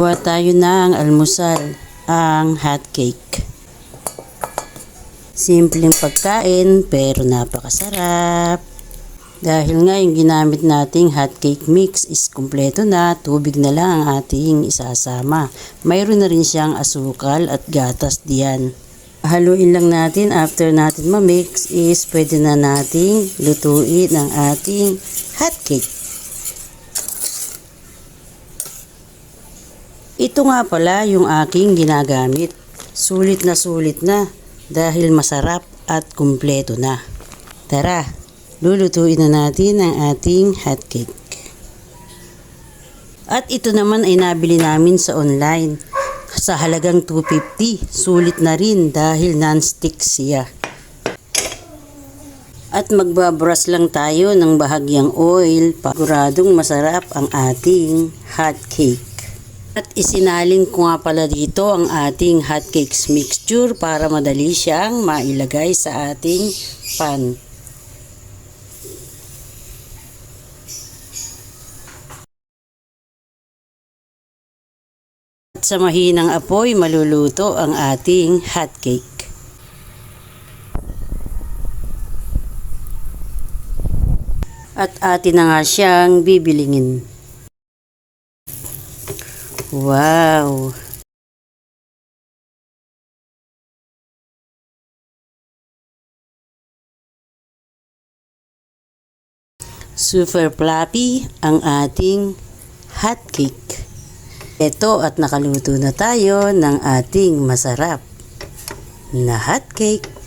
Gawa tayo ng almusal, ang hot cake. Simpleng pagkain pero napakasarap. Dahil nga yung ginamit nating hot cake mix is kumpleto na, tubig na lang ang ating isasama. Mayroon na rin siyang asukal at gatas diyan. Haluin lang natin after natin ma-mix is pwede na nating lutuin ang ating hot cake. Ito nga pala yung aking ginagamit. Sulit na dahil masarap at kumpleto na. Tara, lulutuin na natin ang ating hot cake. At ito naman ay nabili namin sa online sa halagang 250. Sulit na rin dahil non-stick siya. At magbabrush lang tayo ng bahagyang oil. Siguradong masarap ang ating hot cake. At isinalin ko nga pala dito ang ating hotcakes mixture para madali siyang mailagay sa ating pan. At sa mahinang apoy maluluto ang ating hotcake. At atin na nga siyang bibilingin. Wow! Super fluffy ang ating hot cake. Ito at nakaluto na tayo ng ating masarap na hot cake.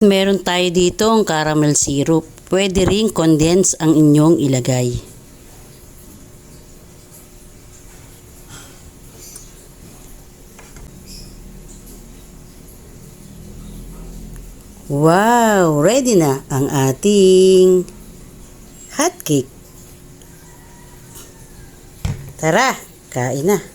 Meron tayo dito ang caramel syrup. Pwede ring condense ang inyong ilagay. Wow! Ready na ang ating hot cake. Tara, kain na.